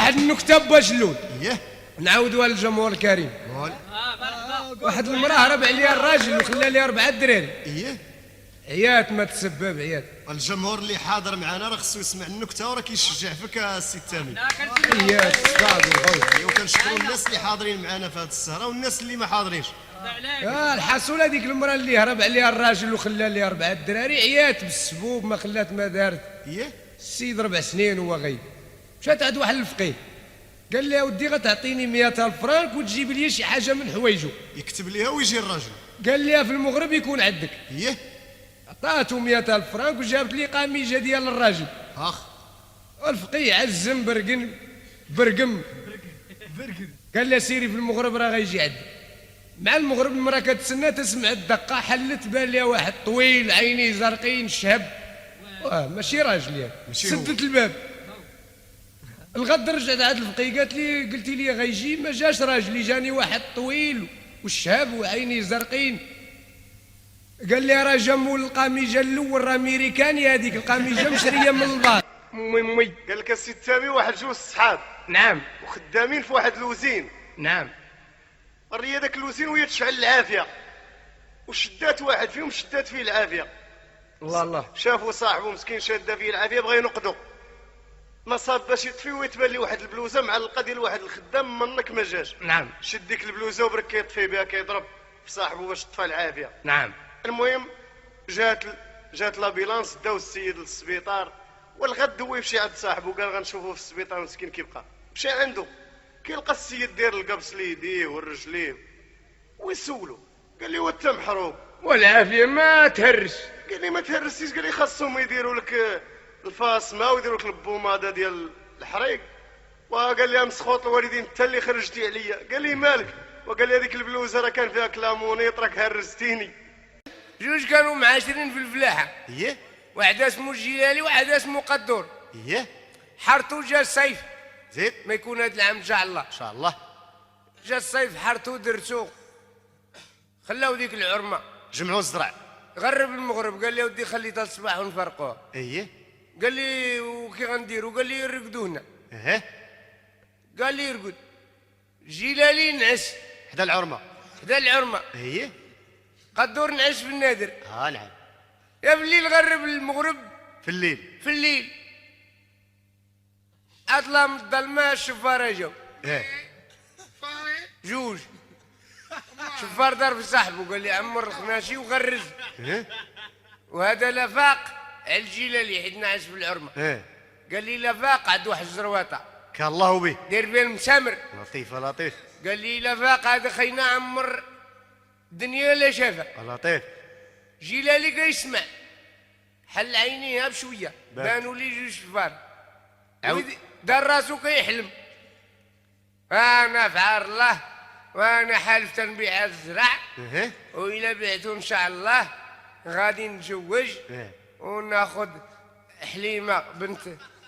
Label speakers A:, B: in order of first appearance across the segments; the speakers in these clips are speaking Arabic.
A: واحد النكته بوجلود
B: ايه
A: نعاودوها للجمهور الكريم.
B: قول.
A: واحد المراه هرب عليها الراجل وخلى ليها 4 دراري.
B: ايه
A: عيات ما تسبب عيات.
B: الجمهور اللي حاضر معنا راه خصو يسمع النكته وراه كيشجع فيك السي التامي.
A: عيات صافي خويا.
B: وكنشكروا الناس اللي حاضرين معنا في هذه السهره والناس اللي ما حاضرينش.
A: الحصوله ديك المراه اللي هرب عليها الراجل وخلى ليها 4 دراري عيات بالسبوب ما خلات ما دارت.
B: ايه
A: السيد 4 سنين وهو غايب. مشات عند واحد الفقيه قال لها ودي غتعطيني 100,000 فرانك وتجيب لي شي حاجه من حوايجو.
B: يكتب ليها ويجي الراجل.
A: قال لها في المغرب يكون عندك.
B: ايه
A: عطاته 100,000 فرانك وجابت لي قميجه ديال الراجل.
B: اخ
A: والفقيه عزم برقم قال لها سيري في المغرب راه غيجي عندك. مع المغرب المراه كتسنى تسمع الدقه حلت بان لها واحد طويل عينيه زرقين شهب ماشي راجل يعني. سدت الباب الغد رجعت عاد الفقيه قلتي لي غيجي ما جاش راجلي جاني واحد طويل والشهب وعينيه زرقين. قال لي راه جا مول القميجه الاول راه ميريكاني هذيك القميجه مشريه من البار. مي
B: قال لك السي التامي واحد جوج صحاب
A: نعم
B: وخدامين في واحد الوزين.
A: نعم
B: الريه داك الوزين وهي تشعل العافيه وشدات واحد فيهم شدات فيه العافيه.
A: الله
B: شافوا صاحبه مسكين شاده فيه العافيه بغا ينقضوا ما صاب باش يطفي ويتبان لي واحد البلوزه معلقه ديال واحد الخدام منك ما جاش.
A: نعم
B: شد ديك البلوزه وبرك كيطفي بها كيضرب في صاحبه باش تطفى العافيه.
A: نعم
B: المهم جات لابيلانس داو السيد للسبيطار والغد هو يمشي عند صاحبه قال غنشوفوه في السبيطار مسكين كيبقى. مشى عنده كيلقى السيد داير القبص ليديه والرجليه ويسولو قال لي وانت محروق
A: والعافيه ما تهرس.
B: قال لي ما تهرسيش قال لي خاصهم يديروا لك الفاصمه ويديروا لك البوماده ديال الحريق. وقال لي مسخوط الوالدين انت اللي خرجتي عليا. قال لي مالك وقال لي هذيك البلوزه راه كان فيها كلامونيط راك هرستيني.
A: جوج كانوا معاشرين في الفلاحه.
B: ايه
A: واحد اسمه الجلالي وواحد اسمه قدور.
B: ايه
A: حرتو جا الصيف
B: زيد
A: ما يكون هذا العام ان شاء الله.
B: ان شاء الله.
A: جا الصيف حرتو درتو خلاو ديك العرمه
B: جمعوا الزرع.
A: غرب المغرب قال لي ودي خليتها الصباح ونفرقوها.
B: ايه
A: قال لي وكي غنديروا قال لي يرقدوا هنا.
B: ايه
A: قال لي يرقد جلالي نعس
B: حدا العرمه
A: حدا العرمه.
B: ايه
A: قدور نعس في النادر.
B: نعم
A: يا في الليل غرب المغرب
B: في الليل.
A: في الليل اطلع من الظلمه الشفاره جاو
B: ايه
A: جوج شفار دار في صاحبه قال لي عمر الخناشي وغرز.
B: ايه
A: وهذا لفاق على الجلالي حيت نعس في العرمه.
B: ايه
A: قال لي لفاق عند واحد الزرواطه
B: كان الله به
A: داير بها المسامر.
B: لطيف لطيف
A: قال لي لفاق هذا خينا عمر الدنيا لا شافها.
B: لطيف.
A: جلالي كيسمع حل عينيها بشويه
B: باك.
A: بانوا لي جوج شفار
B: عاود.
A: دار راسو كيحلم انا في عار الله وانا حالف تنبيع هذا الزرع
B: ايه
A: وإلا بعتو ان شاء الله غادي نتزوج
B: ايه
A: وناخذ حليمه بنت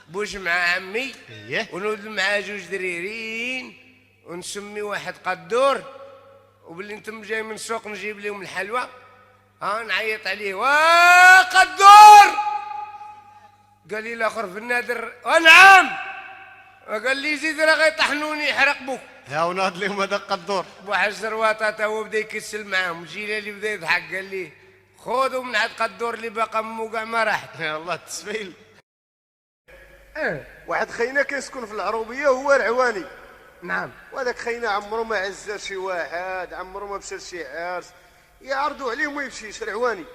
A: بوش مع عمي
B: ايه
A: ونولد معاه جوج دريرين ونسمي واحد قدور وباللي انتم جاي من السوق نجيب لهم الحلوى نعيط عليه قدور. قال لي الاخر في النادر نعم. قال لي زيد راه غيطحنوني يحرق بوك.
B: ها وناض لهم هذا قدور.
A: بواحد الزرواطه تا هو بدا يكسل معاهم. الجيلاني بدا يضحك قال لي خذوا من عند قدور اللي باقا امو كاع ما راحت.
B: يا الله التسفيل.
C: واحد خينا كيسكن في العروبيه هو العواني.
A: نعم
C: وهذاك خينا عمرو ما عزا شي واحد عمرو ما مشى لشي عرس يعرضوا عليه وما يمشيش العواني.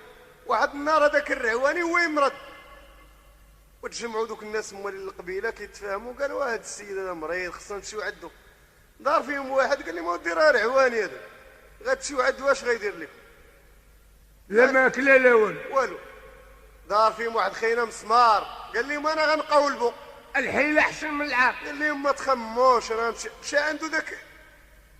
C: واحد النهار هذاك العواني هو يمرض وتجمعوا دوك الناس موالين القبيله كيتفاهموا قالوا هذا السيد هذا مريض خصنا نمشيو عندو. دار فيهم واحد قال لي ما دير راه العواني هذا غتمشيو عندو واش غيدير لكم؟
A: لا ماكله لا
C: والو. دار فيهم واحد خينا مسمار قال لهم انا غنقولبو
A: الحيله احسن من العار.
C: قال لهم ما تخموش انا مشى عنده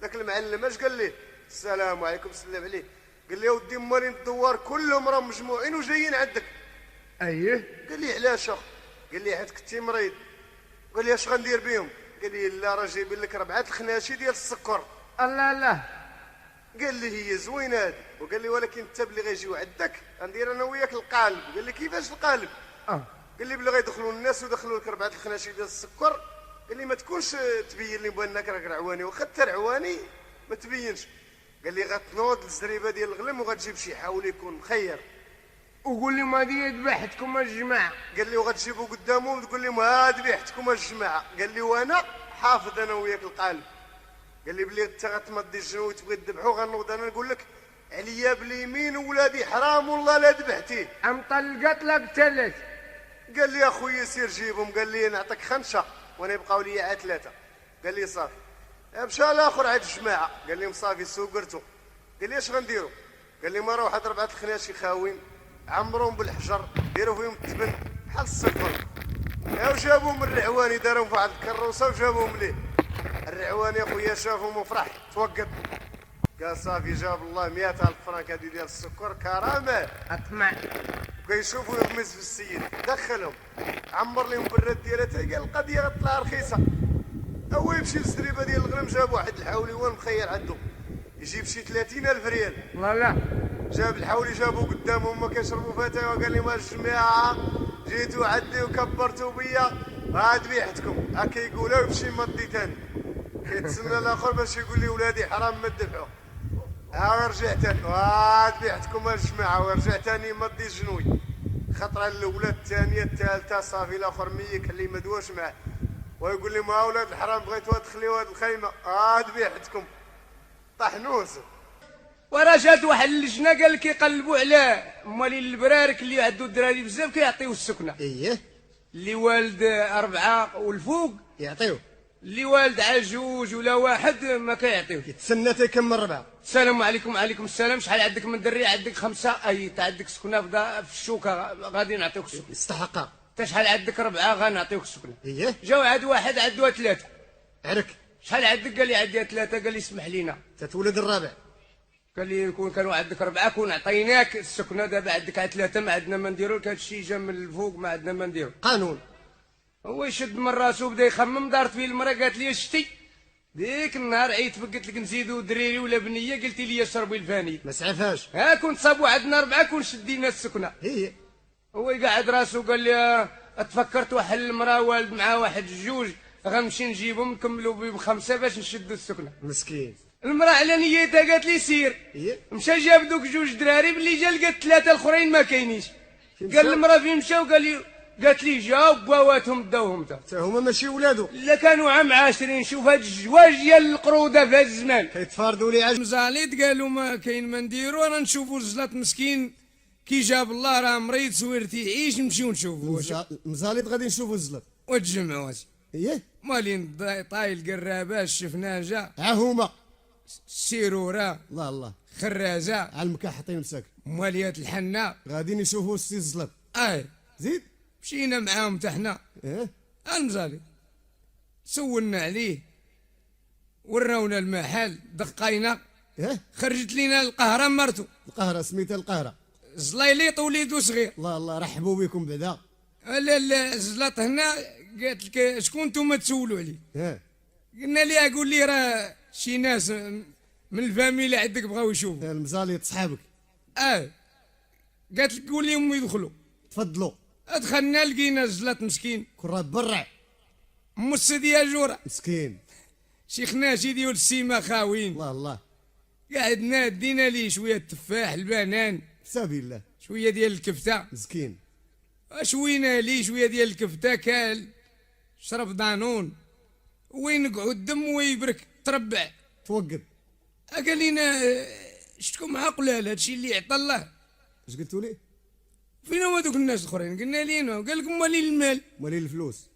C: ذاك المعلم اش قال ليه؟ السلام عليكم سلم عليه. قال لي ودي مالين الدوار كلهم راهم مجموعين وجايين عندك.
A: ايه
C: قال لي علاش؟ قال لي حيت كنتي مريض. قال لي اش غندير بهم؟ قال لي لا راه جايبين لك 4 الخناشي ديال السكر.
A: الله الله.
C: قال لي هي زوينه هذه وقال لي ولكن انت بلي غيجيو عندك غندير انا وياك القالب. قال لي كيفاش القالب؟ قال لي بلي غيدخلوا الناس ودخلوا لك 4 الخناشي ديال السكر قال لي ما تكونش تبين لي بانك راك رعواني، واخا انت رعواني ما تبينش. قال لي غتنوض الزريبه ديال الغلم وغتجيب شي حاول يكون مخير،
A: وقول لهم هذه ذبحتكم الجماعه.
C: قال لي وغتجيبو قدامه وتقول لهم ها ذبحتكم الجماعه. قال لي وانا حافظ انا وياك القالب. قال لي بلي انت غتمضي الجنو تبغي تذبحو غنوض انا نقول لك عليا باليمين وولادي حرام والله لا ذبحتيه.
A: مطلقت لك ثلاث.
C: قال لي اخويا سير جيبهم. قال لي نعطيك 5 وانا يبقاو لي عاد 3. قال لي صافي. مشى الاخر عاد الجماعه قال لهم صافي سوقرتو. قال لي اش غنديروا؟ قال لي ما راه واحد 4 الخناشي خاوين عمروهم بالحجر ديروا فيهم التبن بحال الصفر. وجابوهم الرعواني دارهم في واحد الكروسه وجابوهم ليه. الرعواني اخويا شافهم وفرح توقد. قال صافي جاب الله 100,000 فرانك هذه ديال السكر كرامه.
A: اطمع.
C: كيشوفوا يغمز في السيد دخلهم عمر لهم بالرد ديالها قال القضيه غطلع رخيصه. هو يمشي للزريبه ديال الغنم جاب واحد الحوليوان مخير عنده يجيب شي 30,000 ريال.
A: لا
C: جاب الحولي جابو قدامهم ما كيشربوا فاتاي وقال لهم الجماعه جيتوا عندي وكبرتوا بيا عاد بيحتكم. هكا يقولها ويمشي مضي ثاني كيتسنى الاخر باش يقول لي ولادي حرام ما تذبحوا. ها رجع ثاني عاد بيحتكم الجماعه ورجع ثاني مضي الجنوي. خطره الاولى الثانيه الثالثه صافي الاخر ميك اللي ما دواش معاه ويقول لهم ها ولاد الحرام بغيتوا تخليوا هاد الخيمه عاد بيحتكم. طحنوس.
A: وراه جات واحد اللجنه قال لك يقلبوا على مالين البرارك اللي عندو الدراري بزاف كيعطيو السكنه.
D: ايه
A: اللي والد 4 والفوق،
D: يعطيوه.
A: اللي والد عجوج ولا واحد ما كيعطيوش.
D: يتسنى تيكمل 4.
A: السلام عليكم. وعليكم السلام. شحال عندك من دري؟ عندك 5. اي تا عندك سكنه في الشوكه غادي نعطيوك السكنه.
D: يستحقها.
A: انت شحال عندك؟ 4 غنعطيوك السكنه.
D: ايه
A: جاو عاد واحد عندو 3.
D: عرك.
A: شحال عندك؟ قال لي عندي 3. قال لي اسمح لينا.
D: تتولد الرابع.
A: قال لي كون كانوا عندك 4 كون عطيناك السكنه. دابا عندك عاد 3 ما عندنا ما نديرو لك. هذا الشيء جا من الفوق ما عندنا ما نديرو.
D: قانون.
A: هو يشد من راسو بدا يخمم. دارت فيه المراه قالت لي شتي ديك النهار عيت قلت لك نزيدو دريري ولا بنيه قلتي لي شربي الفاني.
D: ما سعفاش.
A: ها كنت صابوا عندنا 4 كون شدينا السكنه.
D: هي
A: هو يقعد راسو قال لي تفكرت واحد المراه والد معاه واحد 2 غنمشي نجيبهم نكملوا بهم 5 باش نشدوا السكنه.
D: مسكين.
A: المراه على نيتها قالت لي سير.
D: هي
A: مشى جاب دوك 2 دراري باللي جا لقات 3 الاخرين ما كاينينش. قال المراه فين مشاو؟ قالت لي جاو بواواتهم داوهم تا
D: هما ماشي ولادو.
A: لا كانوا عام 20. شوف هاد الجواج ديال القروده في هاد الزمان
D: كيتفاردوا لي عجل.
A: مزاليد قالوا ما كاين ما نديرو. راه نشوفوا الزلاط مسكين كي جاب الله راه مريض سويرتي يعيش نمشيو نشوفوا واش
D: مزاليد غادي نشوفوا الزلط.
A: وتجمعوا
D: ايه
A: مالين طايل قراباش شفناه جا
D: ها هما.
A: السيروره
D: الله الله.
A: خرازه
D: على المكحطين مساك
A: ماليات الحنه
D: غاديين يشوفوا السي الزلط. زيد.
A: مشينا معاهم تا حنا
D: ايه
A: المزالي سولنا عليه وراونا المحل دقينا.
D: ايه
A: خرجت لينا القهره مرتو
D: القهره سميتها القهره.
A: زليليط وليدو صغير.
D: الله الله رحبوا بكم بعدا.
A: لا زلط هنا قالت لك شكون نتوما تسولوا عليه؟
D: ايه
A: قلنا لها قول لي راه شي ناس من الفاميلي عندك بغاو يشوفوا.
D: المزاليط صحابك.
A: قالت لك قول لهم يدخلوا.
D: تفضلوا.
A: دخلنا لقينا زلط مسكين
D: كرة برع.
A: مسدي جوره
D: مسكين.
A: شيخنا شي ديال السيما خاوين.
D: الله الله.
A: قعدنا دينا ليه شويه التفاح البنان
D: سبيل الله.
A: شويه ديال الكفته
D: مسكين.
A: شوينا ليه شويه ديال الكفته كال شرب دانون وين نقعد دم ويبرك تربع
D: توقد.
A: قال لينا شتكم عقلال هادشي اللي عطى الله.
D: اش قلتوا لي؟
A: فين هما دوك الناس الاخرين؟ قلنا لينا. قال لكم مالين المال؟
D: مالين الفلوس؟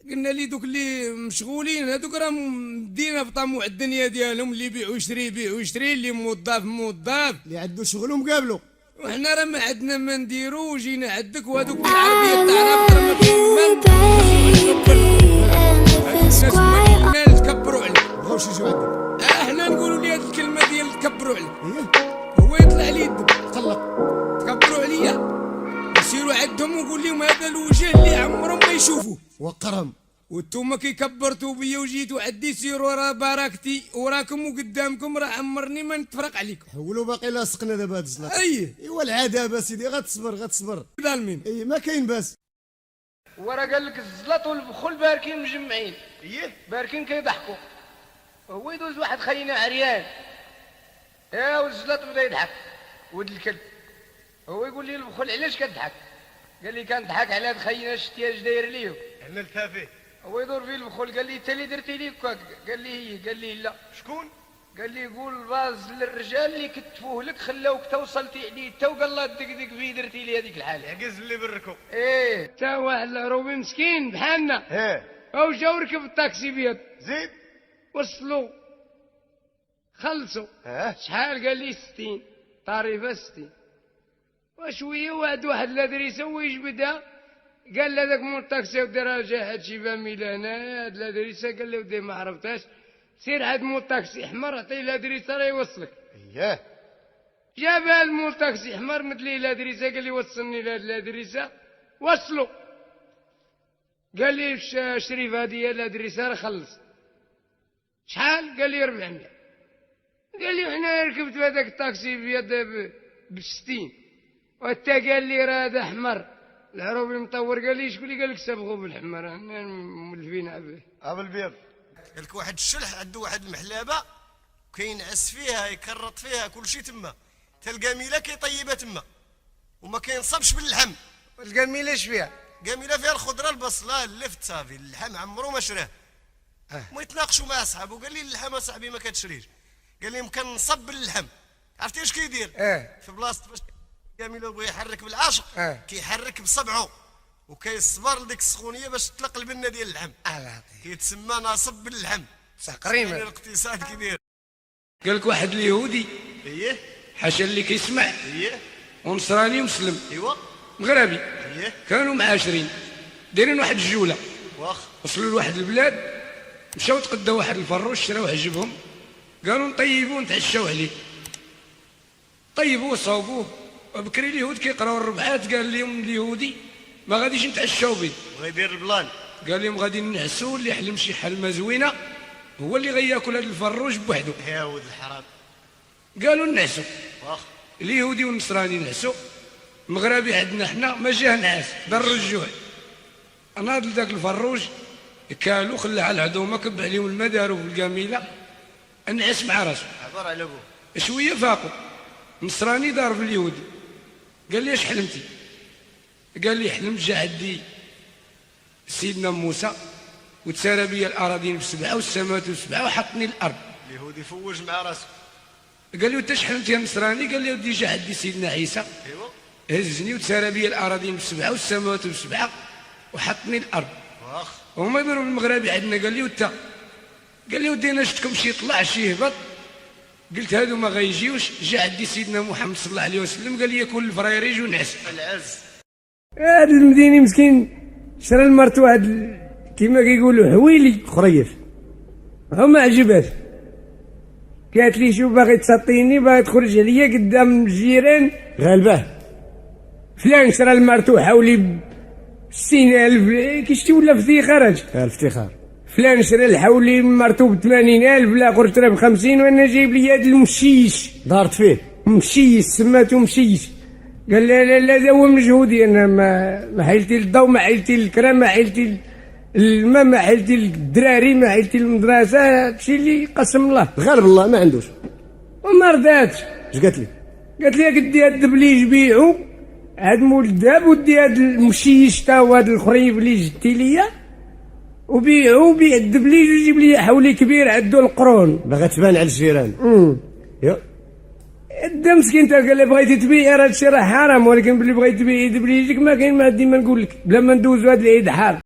A: قلنا لي دوك اللي مشغولين هذوك راه مدينا بطموع الدنيا ديالهم اللي يبيعوا يشري اللي موظف
D: اللي عنده شغل ومقابلو.
A: وحنا راه ما عندنا ما نديرو وجينا عندك وهذوك بالعربيه تعرف راه ما كاين تكبروا عليه.
D: بغاوش يجيو عندك.
A: احنا نقولوا لي هذه الكلمه ديال تكبروا عليه.
D: ايه
A: هو يطلع لي الدب
D: طلق.
A: تكبروا عليا. يسيروا عندهم ويقول لهم هذا الوجه اللي عمرهم ما يشوفوه
D: وقرهم.
A: وانتوما كي كبرتوا بيا وجيتوا عندي سيروا راه باركتي وراكم وقدامكم راه عمرني ما نتفرق عليكم.
D: حولوا باقي لاصقنا دابا هاد الزلط.
A: ايوا
D: العذاب سيدي غتصبر
A: ظالمين.
D: اي ما كاين باس.
A: ورا قال لك الزلط والبخل باركين مجمعين،
B: ايه
A: باركين كيضحكوا. هو يدوز واحد خينا عريان، والزلط بدا يضحك ولد الكلب. هو يقول لي البخل علاش كتضحك؟ قال لي كنضحك على هاد خينا شتي اش داير ليه.
B: انا التافه.
A: هو يدور فيه البخل قال لي انت اللي درتي لي هكاك. قال لي هي. قال لي لا.
B: شكون؟
A: قال لي قول باز للرجال اللي كتفوه لك خلاوك توصلتي عليه تا وقال الله دقدق فيه درتي لي هذيك الحاله.
B: عجز اللي بركو.
A: ايه تا واحد العروبي مسكين بحالنا او جاو ركب الطاكسي بيض
B: زيد
A: وصلوا خلصوا. شحال؟ قال لي 60 طريفه 60. وشويه واحد الذي يسوي يجبدها. قال له ذاك مول الطاكسي ودي راه جا هادشي فامي لهنا هاد الادريسه. قال له ودي ما عرفتهاش، سير عاد مول الطاكسي حمر عطيه الادريسه راه يوصلك.
B: اييه
A: جابها المول الطاكسي حمر مد ليه الادريسه. قال لي وصلني لهاد الادريسه. وصلوا. قال لي شريف هادي هي الادريسه راه خلص. شحال؟ قال لي 400. قال لي وحنا ركبت بهذاك الطاكسي بيد ب 60 وانت قال لي راه هذا احمر. العروبي مطور قال لي شكون اللي قال لك صبغوا بالحمر؟ انا مولفين عبيه
B: بالبيض.
C: قال لك واحد الشلح عنده واحد المحلابه كينعس فيها يكرط فيها كل شيء تما، تلقى ميله كيطيبها تما وما كينصبش باللحم.
A: القميله اش فيها؟
C: قاميله فيها الخضره البصله اللفت صافي، اللحم عمرو ما شراه. ويتناقشوا مع صحابه قال لي اللحم اصاحبي ما كتشريش. قال لي يمكن نصب باللحم. عرفتي اش كيدير؟ في بلاصه باش قاميله بغى يحرك بالعاشق كيحرك بصبعه وكيصبر لديك السخونيه باش تطلق البنه ديال اللحم. كيتسمى ناصب باللحم.
A: تقريبا
C: يعني الاقتصاد كيدير.
A: قال لك واحد اليهودي
C: اييه
A: حاشا اللي كيسمع
C: اييه
A: ونصراني مسلم
C: ايوا
A: مغربي
C: اييه
A: كانوا معاشرين دايرين واحد الجوله.
C: واخ
A: وصلوا لواحد البلاد مشاو تقداو واحد الفروش شراو عجبهم قالوا نطيبوه نتعشاو عليه. طيبوه وصاوبوه وبكري اليهود كيقراو الربعات. قال لهم اليهودي ما غاديش نتعشاو به.
C: بغا يدير البلان.
A: قال لهم غادي نعسوا اللي يحلم شي حلمه زوينه هو اللي غياكل هذا الفروج بوحدو.
C: يا ولد الحرام.
A: قالوا نعسوا.
C: واخ
A: اليهودي والنصراني نعسوا. المغربي عندنا حنا ما جاه نعاس ضر الجوع. ناض لذاك الفروج كالو خلى على العظومه كب عليهم الماء داروا في القميله نعس مع راسو.
C: عبر على ابوه.
A: شويه فاقوا. النصراني دار في اليهودي قال لي اش حلمتي؟ قال لي حلمت جا عندي سيدنا موسى وتسارى بيا الاراضين بسبعه والسماوات بسبعه وحطني الارض.
C: اليهودي فوج مع راسه.
A: قال لي وانت اش حلمت يا نصراني؟ قال لي ودي جا عندي سيدنا عيسى
C: ايوا
A: هزني وتسارى بيا الاراضين بسبعه والسماوات بسبعه وحطني الارض.
C: واخ
A: وهما يديروا بالمغربي عندنا. قال لي وانت؟ قال لي ودي انا شفتكم شي يطلع شي يهبط. قلت هادو ما غيجيوش. جا عندي سيدنا محمد صلى الله عليه وسلم قال لي كل الفرايريج ونعس.
C: العز.
A: هذا المديني مسكين شرا المرت واحد كيما كيقولوا حويلي خريف هو ما عجبهاش. قالت لي شوف باغي تسطيني باغي تخرج عليا قدام الجيران غالباه فلان شرا المرتو حولي ب 60,000 كي شتي ولا افتخار. الافتخار فلان شرا الحولي مرتو ب 80,000 الاخر شرا ب 50 وانا جايب لي هذا المشيش دارت فيه مشيش سماتو مشيش. قال لا هذا هو مجهودي انا ما حيلتي الضوء ما حيلتي الكرام ما حيلتي الماء ما حيلتي الدراري ما حيلتي المدرسه. هادشي اللي قسم الله
D: غالب الله ما عندوش.
A: وما رضاتش.
D: اش قالت لي؟
A: قالت لي قدي هاد الدبليج بيعو هاد مول الذهب ودي هاد المشيش تا هو هاد الخريف اللي جبتي ليا وبيعو بيع الدبليج ويجيب لي حولي كبير عدو القرون.
D: باغا تبان على الجيران. يا
A: انت مسكين قال لي بغيتي تبيع هادشي راه حرام ولكن بلي بغيتي تبيعي دبليجك ما كاين ما ديما نقول لك بلا ما ندوزو هاد العيد حار.